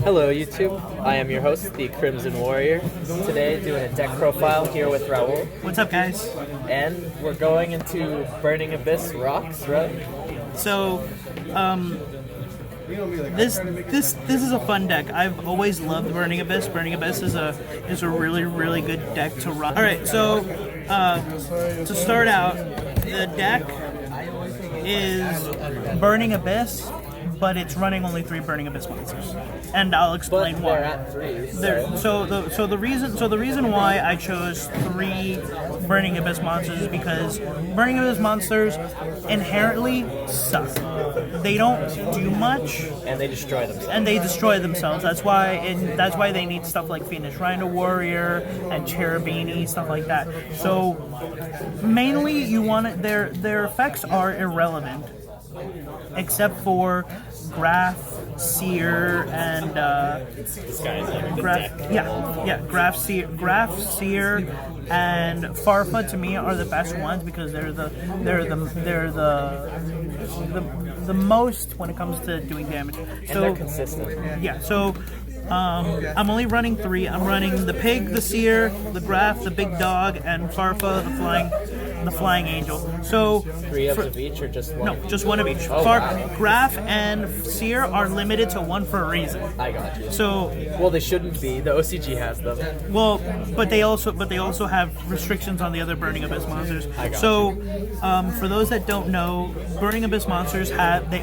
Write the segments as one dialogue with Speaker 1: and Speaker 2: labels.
Speaker 1: Hello YouTube, I am your host, the Crimson Warrior. Today doing a deck profile here with Raul.
Speaker 2: What's up, guys?
Speaker 1: And we're going into Burning Abyss Rocks, right?
Speaker 2: So, this is a fun deck. I've always loved Burning Abyss. Burning Abyss is a really good deck to run. All right, so to start out, the deck is Burning Abyss, but it's running only 3 Burning Abyss monsters, and I'll explain why.
Speaker 1: They're at 3.
Speaker 2: So the reason why I chose 3 Burning Abyss monsters is because Burning Abyss monsters inherently suck. They don't do much,
Speaker 1: and they destroy themselves.
Speaker 2: That's why they need stuff like Phoenix Rhino Warrior and Cherubini, stuff like that. So mainly you want it, their effects are irrelevant, except for Graf, Seer, and
Speaker 1: This guy's like a deck.
Speaker 2: Graf, Seer, and Farfa to me are the best ones because they're the most when it comes to doing damage.
Speaker 1: And they're consistent.
Speaker 2: Yeah, so I'm only running 3. I'm running the Pig, the Seer, the Graf, the Big Dog, and Farfa, the Flying Angel. So
Speaker 1: 3 of each, or just one?
Speaker 2: No, just one of each.
Speaker 1: Oh, wow.
Speaker 2: Graf and Seer are limited to 1 for a reason.
Speaker 1: I got you.
Speaker 2: So
Speaker 1: well, they shouldn't be. The OCG has them.
Speaker 2: well, but they also have restrictions on the other Burning Abyss monsters.
Speaker 1: I got
Speaker 2: So for those that don't know, Burning Abyss monsters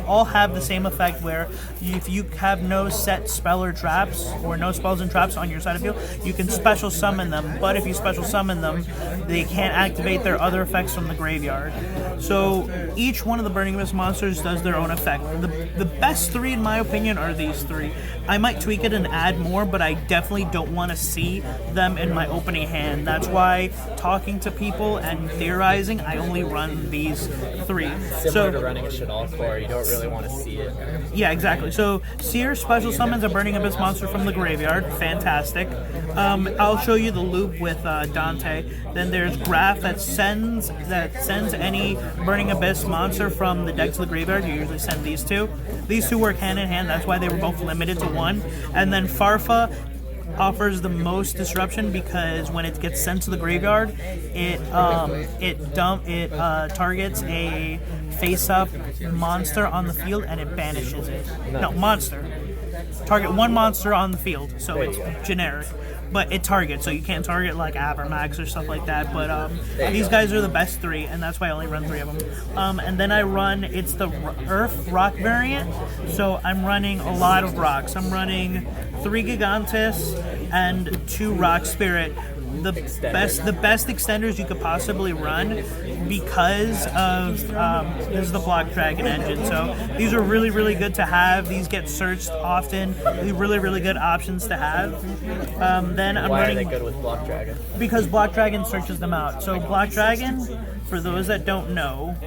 Speaker 2: all have the same effect where if you have no set spell or traps or no spells and traps on your side of the field, you can special summon them. But if you special summon them, they can't activate their other effects from the graveyard. So each one of the Burning Abyss monsters does their own effect. The best 3 in my opinion are these 3. I might tweak it and add more, but I definitely don't want to see them in my opening hand. That's why talking to people and theorizing, I only run these 3.
Speaker 1: Similar to running a Shadal core, you don't really want to see it.
Speaker 2: Yeah, exactly. So Seer special summons a Burning Abyss monster from the graveyard. Fantastic. I'll show you the loop with Dante. Then there's Graf that sends any Burning Abyss monster from the deck to the graveyard. You usually send these 2. These 2 work hand in hand. That's why they were both limited to 1. And then Farfa offers the most disruption because when it gets sent to the graveyard, it targets a face-up monster on the field and it banishes it. No, monster. Target 1 monster on the field, so it's generic. But it targets, so you can't target like Abermax or stuff like that. But these guys are the best 3, and that's why I only run 3 of them. And then I run, it's the Earth Rock variant, so I'm running a lot of rocks. I'm running 3 Gigantes and 2 Rock Spirit. The best extenders you could possibly run because of this is the Block Dragon engine. So these are really good to have. These get searched often. Really good options to have. Then I'm
Speaker 1: Why
Speaker 2: running.
Speaker 1: are they good with Block Dragon?
Speaker 2: Because Block Dragon searches them out. So Block Dragon, for those that don't know,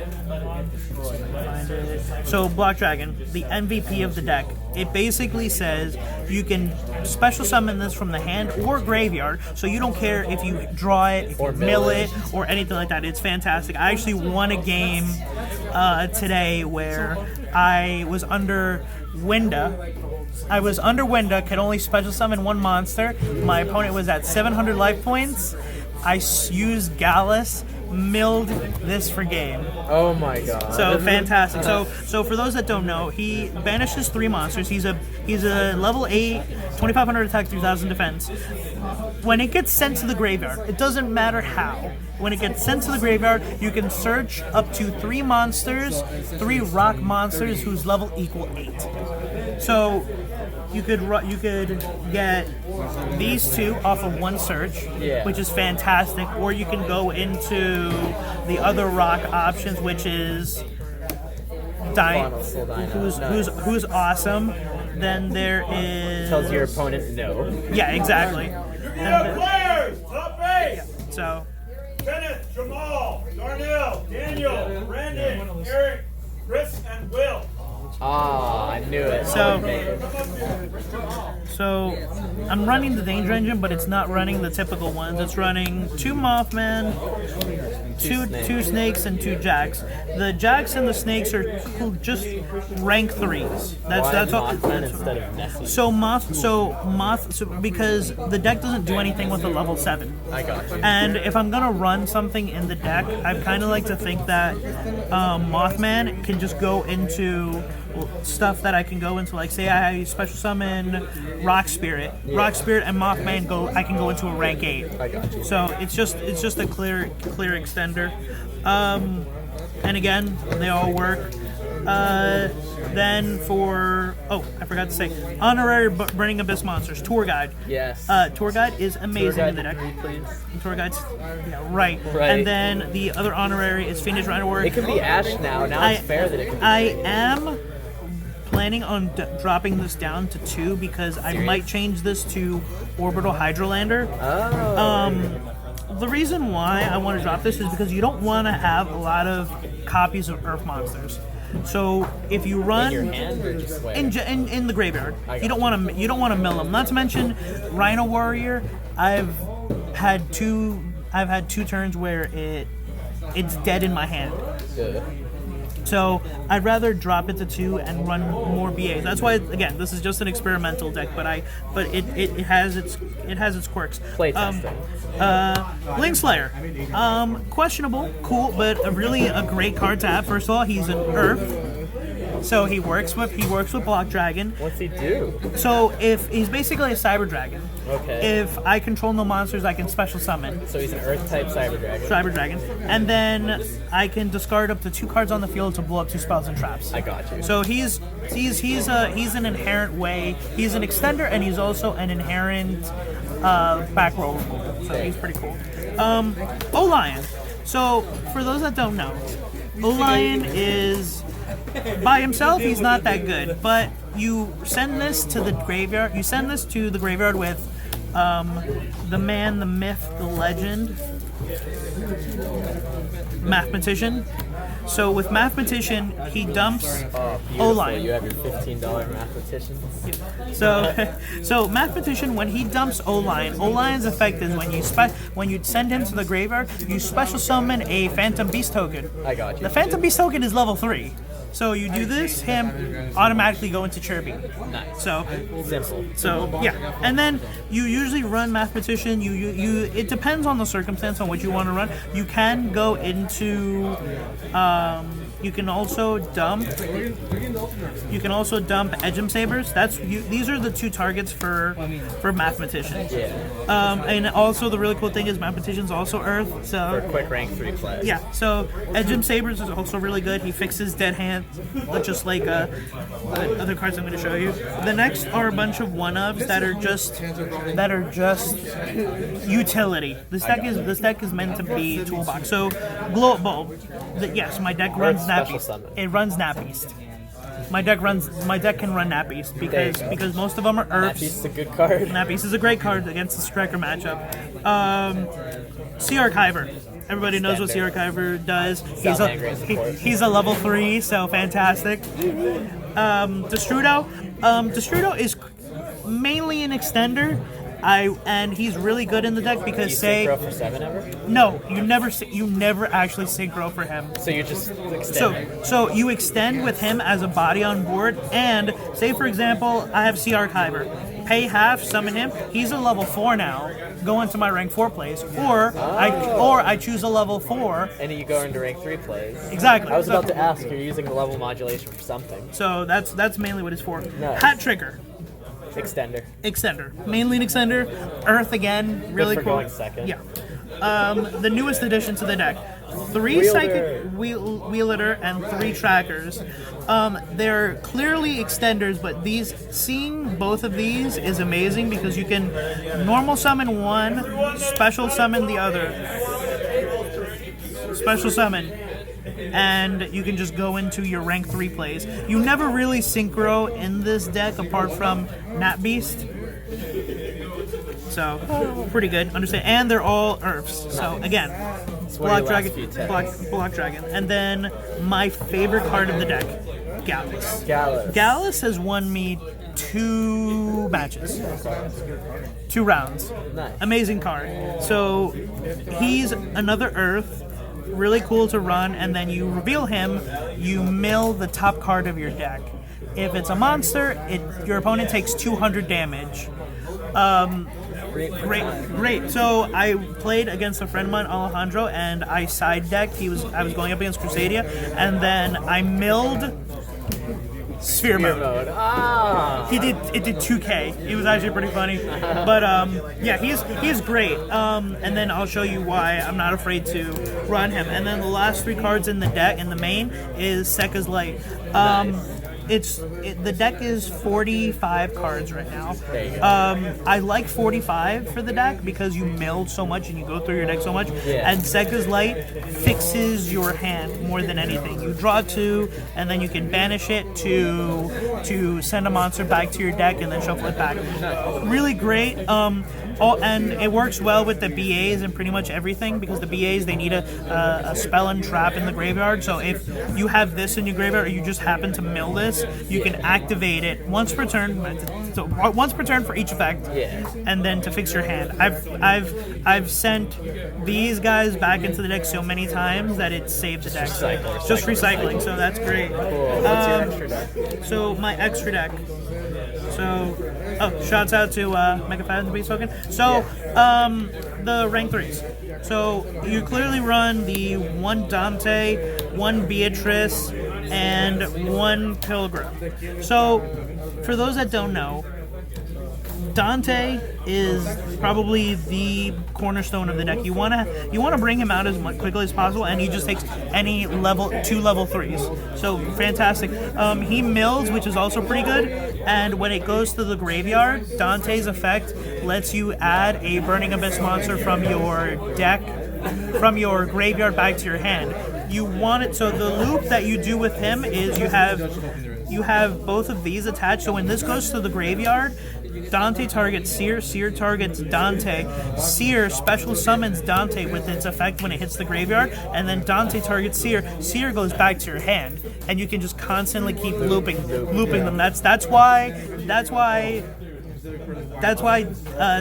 Speaker 2: so Block Dragon, the MVP of the deck, it basically says you can special summon this from the hand or graveyard, so you don't care if you draw it, if you mill it, or anything like that. It's fantastic. I actually won a game today where I was under Winda. Could only special summon 1 monster. My opponent was at 700 life points. I used Gallus, milled this for game.
Speaker 1: Oh my god.
Speaker 2: So fantastic. So for those that don't know, he banishes 3 monsters. He's a level 8, 2500 attack, 3000 defense. When it gets sent to the graveyard, it doesn't matter how. When it gets sent to the graveyard, you can search up to 3 monsters, 3 rock monsters whose level equal 8. So you could get these 2 off of 1 search, which is fantastic, or you can go into the other rock options, which is who's awesome. Then there is
Speaker 1: tells your opponent no.
Speaker 2: Yeah, exactly.
Speaker 3: Players, top 8.
Speaker 2: So
Speaker 3: Kenneth, Jamal, Darnell, Daniel, Brandon, Eric, Chris, and Will.
Speaker 1: Ah, I knew it.
Speaker 2: So I'm running the Danger Engine, but it's not running the typical ones. It's running 2 Mothman, two snakes, and 2 Jacks. The Jacks and the snakes are just rank 3s. That's all.
Speaker 1: Mothman instead of Nessie?
Speaker 2: So because the deck doesn't do anything with a level 7.
Speaker 1: I got you.
Speaker 2: And if I'm gonna run something in the deck, I kind of like to think that Mothman can just go into stuff that I can go into, like say I special summon Rock Spirit.
Speaker 1: Yeah.
Speaker 2: Rock Spirit and Mothman I can go into a rank 8.
Speaker 1: I got you.
Speaker 2: So it's just a clear extender. And again, they all work. Then for I forgot to say, honorary Burning Abyss monsters, Tour Guide.
Speaker 1: Yes.
Speaker 2: Tour Guide is amazing in the deck.
Speaker 1: Please.
Speaker 2: Tour Guides, right. And then the other honorary is Fiendish Rhino Warrior.
Speaker 1: It can be Ash now. Now it's fair that it can be.
Speaker 2: I am planning on dropping this down to 2 because I might change this to Orbital Hydrolander.
Speaker 1: Oh.
Speaker 2: The reason why I want to drop this is because you don't want to have a lot of copies of Earth monsters. So if you run
Speaker 1: in your hand or just where?
Speaker 2: in the graveyard, you don't want to mill them. Not to mention Rhino Warrior. I've had two turns where it's dead in my hand.
Speaker 1: Good.
Speaker 2: So I'd rather drop it to 2 and run more BAs. That's why, again, this is just an experimental deck, but it has its quirks.
Speaker 1: Play testing.
Speaker 2: Link Slayer, questionable, cool, but really a great card to have. First of all, he's an Earth, so he works with Block Dragon.
Speaker 1: What's he do?
Speaker 2: So if he's basically a Cyber Dragon.
Speaker 1: Okay.
Speaker 2: If I control no monsters, I can special summon.
Speaker 1: So he's an Earth type Cyber Dragon.
Speaker 2: And then I can discard up to 2 cards on the field to blow up 2 spells and traps.
Speaker 1: I got you.
Speaker 2: So he's an inherent way. He's an extender, and he's also an inherent back row removal. So he's pretty cool. O-Lion. So for those that don't know, O-Lion is by himself. He's not that good, but you send this to the graveyard. You send this to the graveyard with the man, the myth, the legend, Mathematician. So with Mathematician, he dumps O-Line.
Speaker 1: You have your $15 Mathematician.
Speaker 2: So Mathematician, when he dumps O-Line, O-Line's effect is when you send him to the graveyard, you special summon a Phantom Beast token.
Speaker 1: I got you.
Speaker 2: The Phantom Beast token is level 3. So you do this, him automatically go into Chirby.
Speaker 1: Nice.
Speaker 2: So
Speaker 1: Simple.
Speaker 2: So yeah, and then you usually run Mathematician. You it depends on the circumstance on what you want to run. You can go into. You can also dump. Edgem Sabers. These are the 2 targets for Mathematician.
Speaker 1: Yeah.
Speaker 2: And also the really cool thing is Mathematician's also Earth. So
Speaker 1: For quick rank 3 play.
Speaker 2: yeah, so Edgem Sabers is also really good. He fixes dead hands, just like other cards I'm going to show you. The next are a bunch of 1-ofs that are just utility. This deck is meant to be toolbox. So Glow Up Bulb. Yes, my deck runs
Speaker 1: Special
Speaker 2: Nap.
Speaker 1: summon.
Speaker 2: It runs Nap Beast. My deck can run Nap Beast because most of them are Earths.
Speaker 1: That is a good card.
Speaker 2: Nap Beast is a great card against the Striker matchup. Sea Archiver. Everybody knows what Sea Archiver does. He's a level 3, so fantastic. Destrudo. Destrudo is mainly an extender. And he's really good in the deck because
Speaker 1: Synchro for 7 ever?
Speaker 2: No, you never actually synchro for him.
Speaker 1: So you just extend.
Speaker 2: So you extend with him as a body on board, and say for example, I have Sea Archiver. Pay half, summon him. He's a level 4 now. Go into my rank 4 plays, or I choose a level 4.
Speaker 1: And you go into rank 3 plays.
Speaker 2: Exactly.
Speaker 1: I was about to ask, you're using the level modulation for something.
Speaker 2: So that's mainly what it's for.
Speaker 1: Nice.
Speaker 2: Hat Trigger. Extender. Mainly an extender. Earth again, really
Speaker 1: Good for
Speaker 2: cool.
Speaker 1: going second.
Speaker 2: Yeah. The newest addition to the deck. 3
Speaker 1: Wielder.
Speaker 2: Psychic Wielder and 3 Trackers. They're clearly extenders, but seeing both of these is amazing because you can normal summon one, special summon the other. Special summon. And you can just go into your rank 3 plays. You never really synchro in this deck apart from Nat Beast. So, pretty good. Understand? And they're all Earths. So, again, Block Dragon. And then my favorite card of the deck, Gallus. Gallus has won me 2 matches, 2 rounds.
Speaker 1: Nice.
Speaker 2: Amazing card. So he's another Earth, really cool to run, and then you reveal him, you mill the top card of your deck. If it's a monster, your opponent takes 200 damage. Great. So I played against a friend of mine, Alejandro, and I side decked. I was going up against Crusadia, and then I milled Sphere Mode. It did 2K. It was actually pretty funny. But yeah, he's great. And then I'll show you why I'm not afraid to run him. And then the last 3 cards in the deck in the main is Sekka's Light. The deck is 45 cards right now. I like 45 for the deck because you milled so much and you go through your deck so much.
Speaker 1: Yeah.
Speaker 2: And Sekka's Light fixes your hand more than anything. You draw 2, and then you can banish it to send a monster back to your deck and then shuffle it back. Really great. And it works well with the BAs and pretty much everything because the BAs, they need a spell and trap in the graveyard. So if you have this in your graveyard or you just happen to mill this, you can activate it once per turn. So once per turn for each effect, and then to fix your hand. I've sent these guys back into the deck so many times that it saved the deck. Just recycling, so that's great.
Speaker 1: Cool. What's your extra deck?
Speaker 2: So my extra deck. So, shouts out to Mega Fans to be spoken. So, the rank 3s. So, you clearly run the 1 Dante, 1 Beatrice, and 1 Pilgrim. So, for those that don't know, Dante is probably the cornerstone of the deck. You wanna bring him out as quickly as possible, and he just takes any level 2 level 3s. So fantastic. He mills, which is also pretty good. And when it goes to the graveyard, Dante's effect lets you add a Burning Abyss monster from your deck, from your graveyard back to your hand. You want it so the loop that you do with him is you have both of these attached. So when this goes to the graveyard, Dante targets Seer, Seer targets Dante. Seer special summons Dante with its effect when it hits the graveyard, and then Dante targets Seer. Seer goes back to your hand, and you can just constantly keep looping them. That's why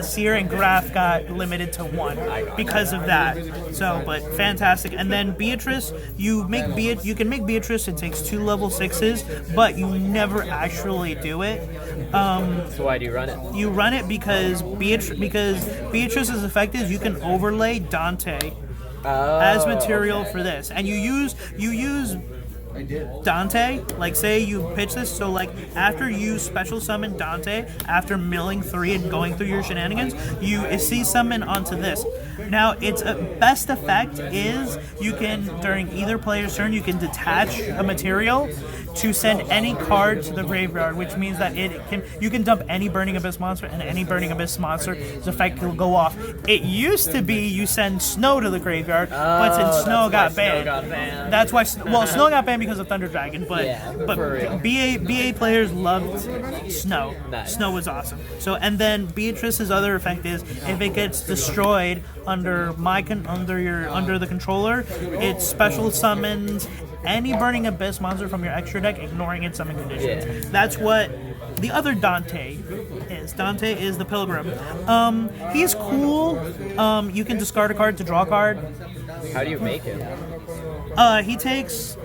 Speaker 2: Seer and Graph got limited to 1 because of that. So, but fantastic. And then Beatrice, you can make Beatrice. It takes 2 level 6s, but you never actually do it.
Speaker 1: So why do you run it?
Speaker 2: You run it because Beatrice's effect is you can overlay Dante as material for this, and you use Dante, like say you pitch this, so like after you special summon Dante, after milling 3 and going through your shenanigans, you see summon onto this. Now its best effect is you can, during either player's turn, you can detach a material to send any card to the graveyard, which means that you can dump any Burning Abyss monster, and any Burning Abyss monster's effect will go off. It used to be you send Snow to the graveyard, but since Snow got banned, that's why. Well, Snow got banned because of Thunder Dragon, but BA players loved Snow.
Speaker 1: Nice.
Speaker 2: Snow was awesome. So, and then Beatrice's other effect is if it gets destroyed under the controller, it special summons any Burning Abyss monster from your extra deck, ignoring its summon conditions.
Speaker 1: Yeah.
Speaker 2: That's what the other Dante is. Dante is the Pilgrim. He's cool. You can discard a card to draw a card.
Speaker 1: How do you make it?
Speaker 2: He takes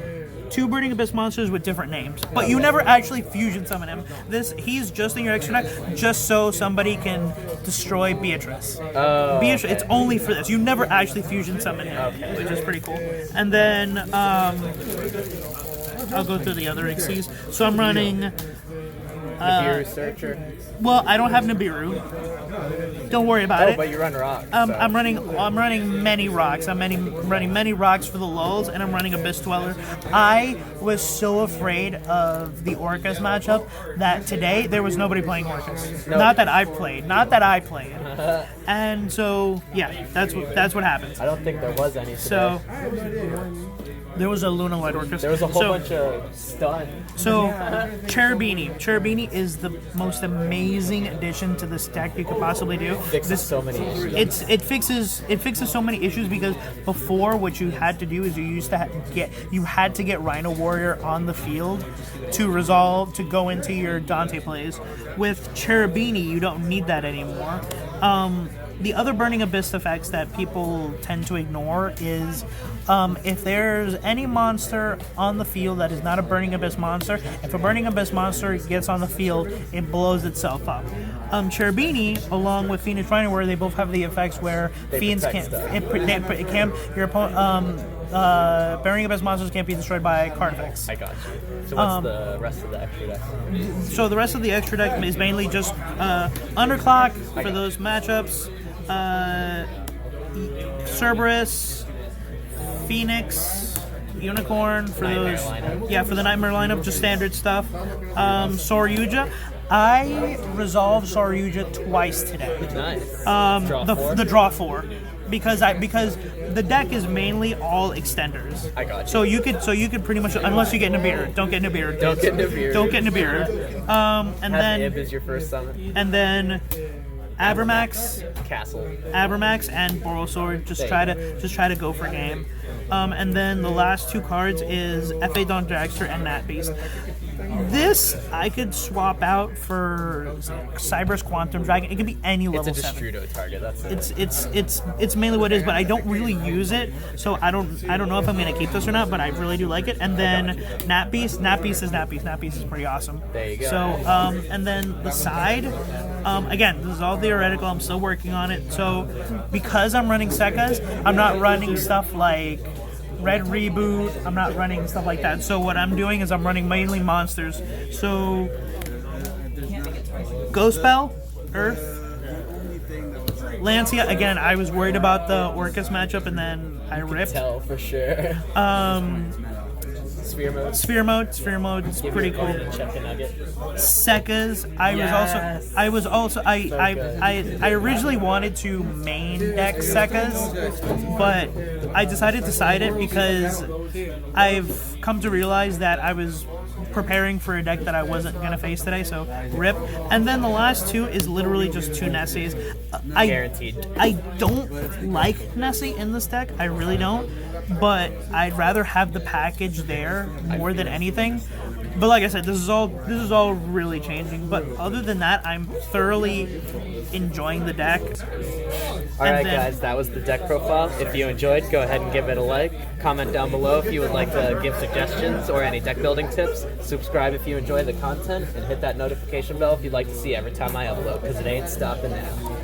Speaker 2: 2 Burning Abyss monsters with different names, but you never actually fusion summon him. He's just in your extra deck, just so somebody can destroy Beatrice. Beatrice, it's only for this. You never actually fusion summon him, which is pretty cool. And then I'll go through the other XCs. So I'm running.
Speaker 1: Nibiru Searcher.
Speaker 2: Well, I don't have Nibiru. Don't worry about it.
Speaker 1: But you run rocks.
Speaker 2: I'm running many rocks. I'm running many rocks for the lulls, and I'm running Abyss Dweller. I was so afraid of the Orcus matchup that today there was nobody playing Orcus.
Speaker 1: No.
Speaker 2: Not that I played. And so yeah, that's what happens.
Speaker 1: I don't think there was any today.
Speaker 2: So There was a Luna Lightworker.
Speaker 1: There was a whole bunch of stun.
Speaker 2: So, Cherubini. Cherubini is the most amazing addition to this deck you could possibly do.
Speaker 1: Fixes so many issues.
Speaker 2: It fixes so many issues because before what you had to do is you had to get Rhino Warrior on the field to go into your Dante plays. With Cherubini, you don't need that anymore. The other Burning Abyss effects that people tend to ignore is if there's any monster on the field that is not a Burning Abyss monster, if a Burning Abyss monster gets on the field, it blows itself up. Cherubini, along with Phoenix Rhino, where they both have the effects where Fiends can't, your opponent, Burning Abyss monsters can't be destroyed by card effects.
Speaker 1: I got you. So what's the rest of the extra deck?
Speaker 2: So the rest of the extra deck is mainly just Underclock for those matchups, Cerberus, Phoenix, Unicorn for
Speaker 1: Nightmare
Speaker 2: those.
Speaker 1: lineup.
Speaker 2: Yeah, for the Nightmare lineup, just standard stuff. Soryuja. I resolved Soryuja twice today.
Speaker 1: Nice.
Speaker 2: The draw four. Because the deck is mainly all extenders.
Speaker 1: I got you.
Speaker 2: So you could pretty much, unless you get in a beard. Don't get in a beard.
Speaker 1: Don't get in a beard.
Speaker 2: Don't get in a beard. And
Speaker 1: Have
Speaker 2: then
Speaker 1: Ib as your first summon.
Speaker 2: and then Abramax,
Speaker 1: Castle.
Speaker 2: and Borosword. Just try to go for game. And then the last two cards is F.A. Dawn Dragster and Nat Beast. This I could swap out for Cyber's Quantum Dragon. It can be any level
Speaker 1: It's a
Speaker 2: 7.
Speaker 1: Destrudo target. That's it.
Speaker 2: It's mainly what it is, but I don't really use it, so I don't know if I'm gonna keep this or not. But I really do like it. And then Nat Beast is pretty awesome.
Speaker 1: There you go.
Speaker 2: So and then the side, again, this is all theoretical. I'm still working on it. So because I'm running Sekkas, I'm not running stuff like Red Reboot. I'm not running stuff like that. So what I'm doing is I'm running mainly monsters. So Ghost Bell, Earth, Lancia. Again, I was worried about the Orcus matchup, and then I ripped.
Speaker 1: Tell for sure. Sphere mode. It's
Speaker 2: It's pretty cool.
Speaker 1: Check a nugget.
Speaker 2: Sekkas. I originally wanted to main deck Sekkas, but I decided to side it because I've come to realize that I was preparing for a deck that I wasn't going to face today, so rip. And then the last two is literally just two Nessies.
Speaker 1: Guaranteed.
Speaker 2: I don't like Nessie in this deck, I really don't, but I'd rather have the package there more than anything. But like I said, this is all really changing. But other than that, I'm thoroughly enjoying the deck.
Speaker 1: Alright guys, that was the deck profile. If you enjoyed, go ahead and give it a like. Comment down below if you would like to give suggestions or any deck building tips. Subscribe if you enjoy the content, and hit that notification bell if you'd like to see every time I upload, because it ain't stopping now.